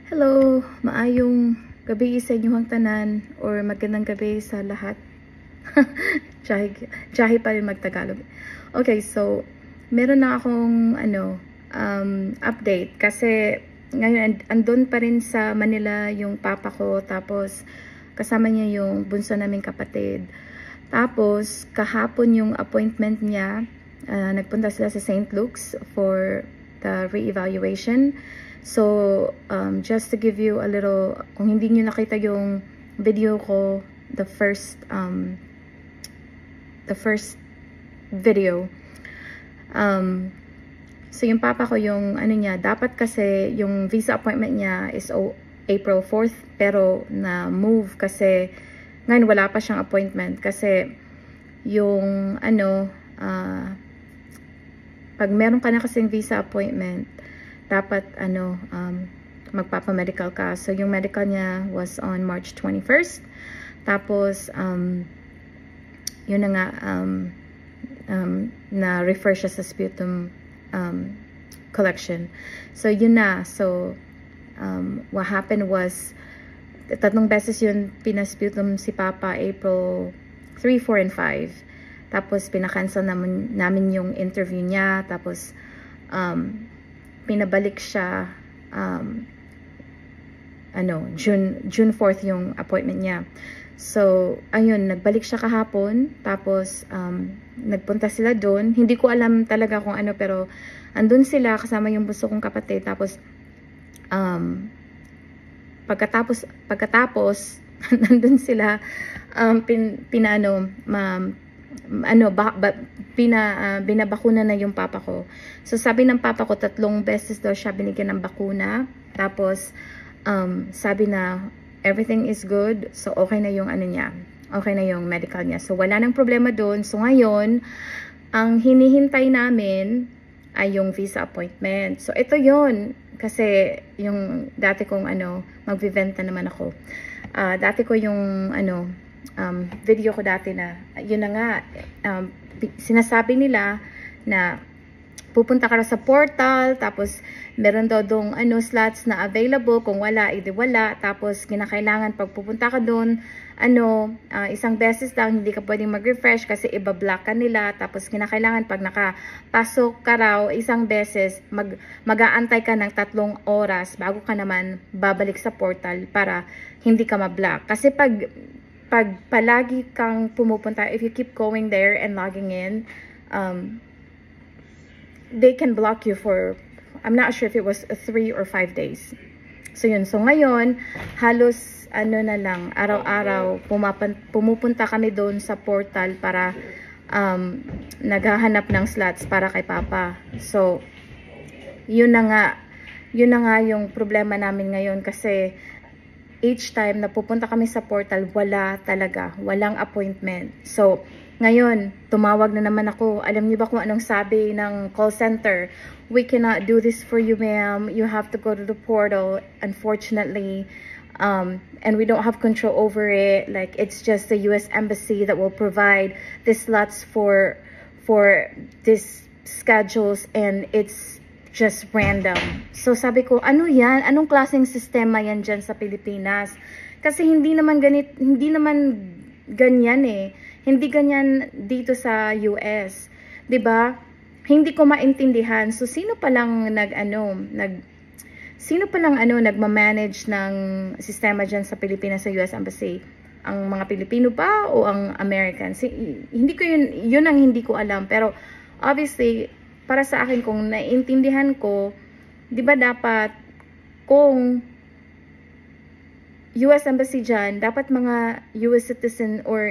Hello, maayong gabi sa inyong tanan or magandang gabi sa lahat. Jahi pa rin magtagalog. Okay, so meron na akong update kasi ngayon andun pa rin sa Manila yung papa ko, tapos kasama niya yung bunso naming kapatid. Tapos kahapon yung appointment niya, nagpunta sila sa St. Luke's for the re-evaluation. So, just to give you a little, kung hindi nyo nakita yung video ko, the first video, so yung papa ko, yung niya, dapat kasi yung visa appointment niya is April 4th, pero na-move kasi ngayon wala pa siyang appointment kasi yung pag meron ka na kasing visa appointment, dapat magpapa-medical ka. So yung medical niya was on March 21st. Tapos yun na nga, na-refer siya sa sputum collection. So yun na. So what happened was, tatlong beses yun pinasputum si Papa, April 3, 4, and 5. Tapos pinakancel namin yung interview niya. Tapos pinabalik siya June 4th yung appointment niya. So ayun, nagbalik siya kahapon. Tapos nagpunta sila doon. Hindi ko alam talaga kung ano, pero andun sila kasama yung bunso kong kapatid. Tapos pagkatapos nandun sila, binabakuna na yung papa ko. So sabi ng papa ko, 3 beses daw siya binigyan ng bakuna. Tapos sabi na everything is good. So okay na yung niya, okay na yung medical niya. So wala nang problema doon. So ngayon, ang hinihintay namin ay yung visa appointment. So ito yon, kasi yung dati kong magbibenta naman ako. Dati ko yung video ko dati na yun na nga, sinasabi nila na pupunta ka sa portal, tapos meron daw dong slots na available, kung wala, edi wala. Tapos kinakailangan pag pupunta ka doon, isang beses lang, hindi ka pwedeng mag-refresh kasi iba-block ka nila. Tapos kinakailangan pag nakapasok ka raw isang beses, mag-aantay ka ng 3 oras bago ka naman babalik sa portal para hindi ka ma-block. Kasi pag palagi kang pumupunta, if you keep going there and logging in, they can block you for, I'm not sure if it was 3 or 5 days. So yun, so ngayon halos na lang, araw-araw pumupunta kami doon sa portal para naghahanap ng slots para kay Papa. So yun na nga yung problema namin ngayon, kasi each time na pupunta kami sa portal, walang appointment. So ngayon, tumawag na naman ako. Alam niyo ba kung anong sabi ng call center? We cannot do this for you, ma'am. You have to go to the portal, unfortunately. And we don't have control over it. Like, it's just the US Embassy that will provide the slots for these schedules, and it's just random. So sabi ko, ano yan? Anong klaseng sistema yan dyan sa Pilipinas? Kasi hindi naman ganyan eh. Hindi ganyan dito sa US, 'di ba? Hindi ko maintindihan. So sino pa lang nagma-manage ng sistema diyan sa Pilipinas, sa US Embassy? Ang mga Pilipino ba o ang Americans? Hindi ko yun ang hindi ko alam, pero obviously para sa akin, kung naiintindihan ko, 'di ba dapat kung US Embassy dyan, dapat mga US citizen, or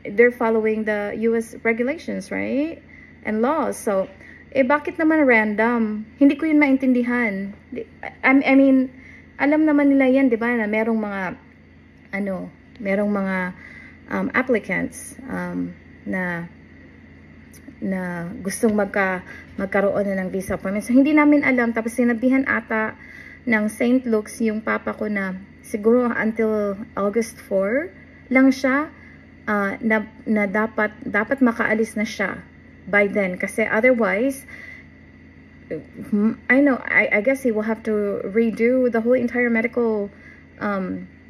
they're following the US regulations, right? And laws. So, bakit naman random? Hindi ko yun maintindihan. I mean, alam naman nila yan, di ba, na merong mga applicants na gustong magkaroon na ng visa appointment. So, hindi namin alam. Tapos, sinabihan ata ng St. Luke's yung papa ko na siguro until August 4 lang siya, na dapat makaalis na siya by then, kasi otherwise I know, I guess he will have to redo the whole entire medical,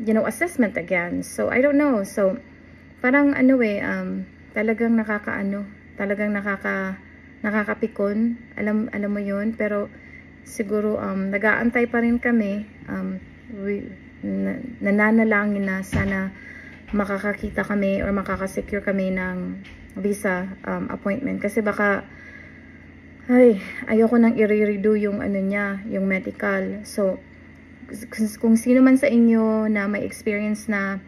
you know, assessment again. So, I don't know. So, parang ano talagang talagang nakakapikon. Alam mo yun. Pero, siguro, nag-aantay pa rin kami. Nananalangin na sana makakakita kami or makakasecure kami ng visa appointment. Kasi baka, ayoko nang i-redo yung yung medical. So, kung sino man sa inyo na may experience na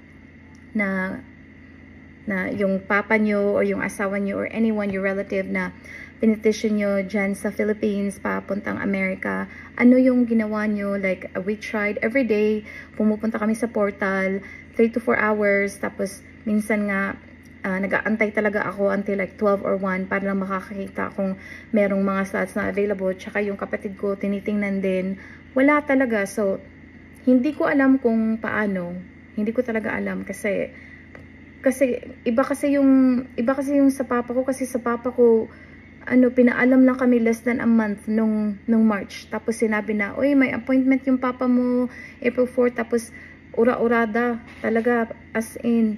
yung papa nyo or yung asawa nyo or anyone, your relative na pinetition nyo dyan sa Philippines papuntang Amerika, ano yung ginawa nyo? Like, we tried every day, pumupunta kami sa portal, 3 to 4 hours, tapos minsan nga, nag-aantay talaga ako until like 12 or 1 para lang makakakita kung merong mga slots na available. Tsaka yung kapatid ko, tinitingnan din. Wala talaga. So, hindi ko alam kung paano. Hindi ko talaga alam kasi iba kasi yung sa papa ko, kasi sa papa ko pinaalam lang kami less than a month nung March. Tapos sinabi na, "Uy, may appointment yung papa mo April 4." Tapos ura-urada talaga, as in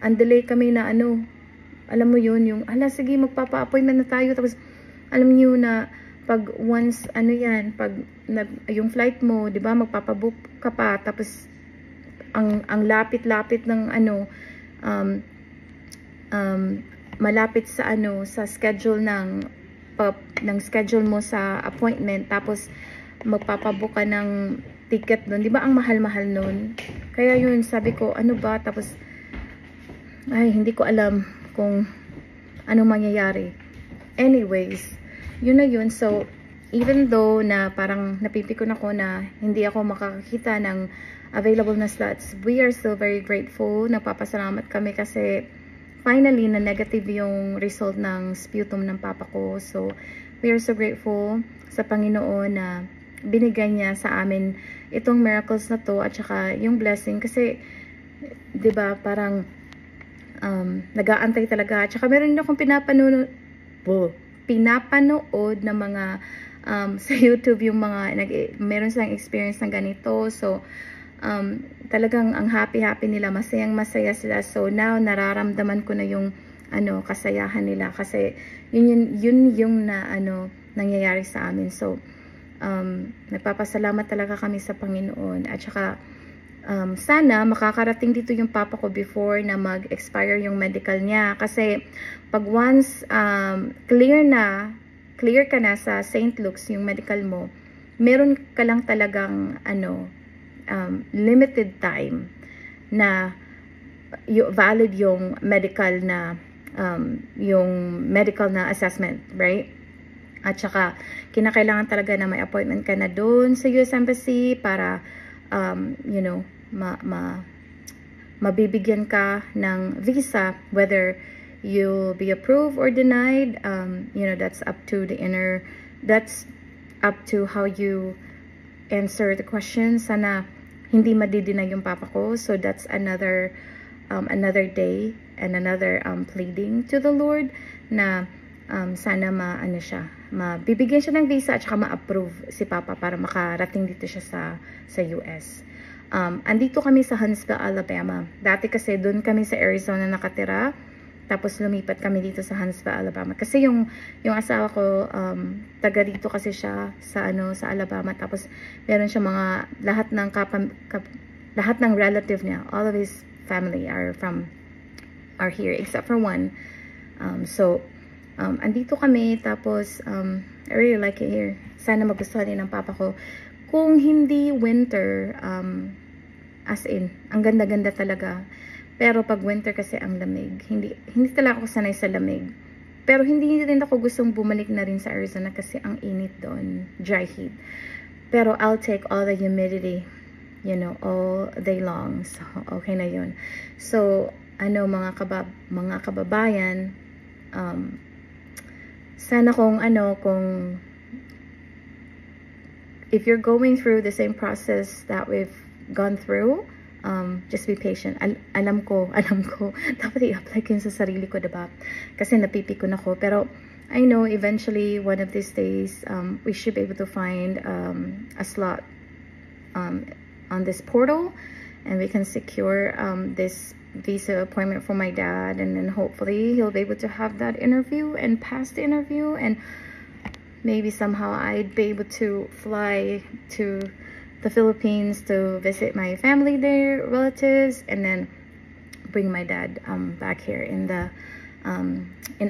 ang delay kami na alam mo yun, yung sige, magpapa-appointment na tayo. Tapos alam niyo na pag once pag yung flight mo, 'di ba, magpapabook ka pa, tapos ang lapit-lapit ng malapit sa sa schedule ng schedule mo sa appointment, tapos magpapabook ka ng ticket doon, 'di ba, ang mahal-mahal noon. Kaya yun, sabi ko, ano ba, tapos hindi ko alam kung anong mangyayari. Anyways, yun na yun. So, even though na parang napipikon ako na hindi ako makakakita ng available na slots, we are still very grateful. Nagpapasalamat kami kasi finally na negative yung result ng sputum ng papa ko. So, we are so grateful sa Panginoon na binigay niya sa amin itong miracles na to at saka yung blessing. Kasi, 'di ba, parang nag-aantay talaga. Tsaka meron din akong pinapanood na mga sa YouTube, yung mga meron silang experience ng ganito. So, talagang ang happy nila, masaya sila. So, now nararamdaman ko na yung kasayahan nila kasi yun yung nangyayari sa amin. So, nagpapasalamat talaga kami sa Panginoon. At saka sana makakarating dito yung papa ko before na mag-expire yung medical niya. Kasi pag once clear ka na sa St. Luke's yung medical mo, meron ka lang talagang limited time na valid yung medical na assessment, right? At saka kinakailangan talaga na may appointment ka na doon sa US Embassy para mabibigyan ka ng visa, whether you'll be approved or denied. That's up to that's up to how you answer the question. Sana hindi madideny yung papa ko. So that's another day and another pleading to the Lord na sana mabibigyan siya ng visa at saka ma-approve si papa para makarating dito siya sa US. Andito kami sa Huntsville, Alabama. Dati kasi doon kami sa Arizona nakatira. Tapos lumipat kami dito sa Huntsville, Alabama. Kasi yung asawa ko, taga dito kasi siya sa Alabama. Tapos meron siya lahat ng relative niya, all of his family are here except for one. Andito kami, tapos I really like it here. Sana magustuhan din ng papa ko. Kung hindi winter, as in, ang ganda-ganda talaga. Pero pag winter kasi ang lamig. Hindi talaga ako sanay sa lamig. Pero hindi rin ako gustong bumalik na rin sa Arizona kasi ang init doon. Dry heat. Pero I'll take all the humidity, all day long. So, okay na yun. So, mga kababayan, sana kung if you're going through the same process that we've gone through, just be patient. Alam ko dapat i-apply ko yun sa sarili ko, diba? Kasi napipikon ako. Pero I know eventually one of these days we should be able to find a slot on this portal, and we can secure this visa appointment for my dad, and then hopefully he'll be able to have that interview and pass the interview, and maybe somehow I'd be able to fly to the Philippines to visit my family there, relatives, and then bring my dad back here in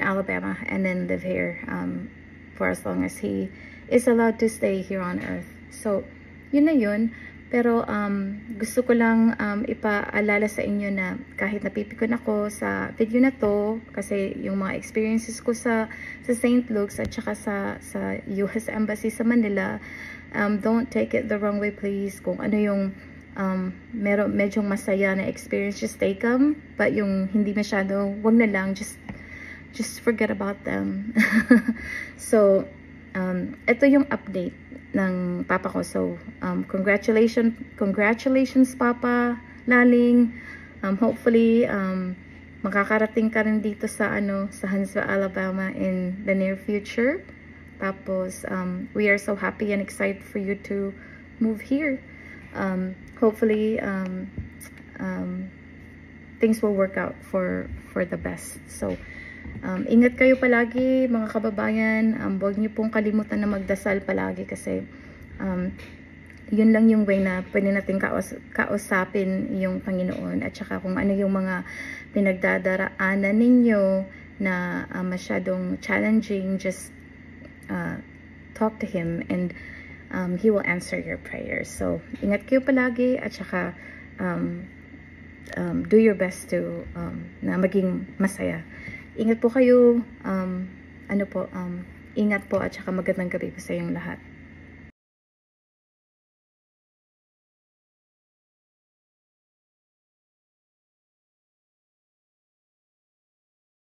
Alabama, and then live here for as long as he is allowed to stay here on earth. So yun na yun. Pero gusto ko lang ipaalala sa inyo na kahit napipikon ako sa video na to, kasi yung mga experiences ko sa St. Luke's at saka sa US Embassy sa Manila, don't take it the wrong way please. Kung ano yung medyo masaya na experience, just take them. But yung hindi masyado, wag na lang, just forget about them. So ito yung update ng papa ko. So congratulations Papa Laling. Hopefully makakarating ka rin dito sa Huntsville, Alabama in the near future. Tapos we are so happy and excited for you to move here. Hopefully things will work out for the best. So ingat kayo palagi mga kababayan. Huwag niyo pong kalimutan na magdasal palagi, kasi yun lang yung way na pwede natin kausapin yung Panginoon, at saka kung ano yung mga pinagdadaraanan ninyo na masyadong challenging, just talk to Him, and He will answer your prayers. So ingat kayo palagi, at saka do your best to na maging masaya. Ingat po kayo, ingat po, at saka magandang gabi po sa inyong lahat.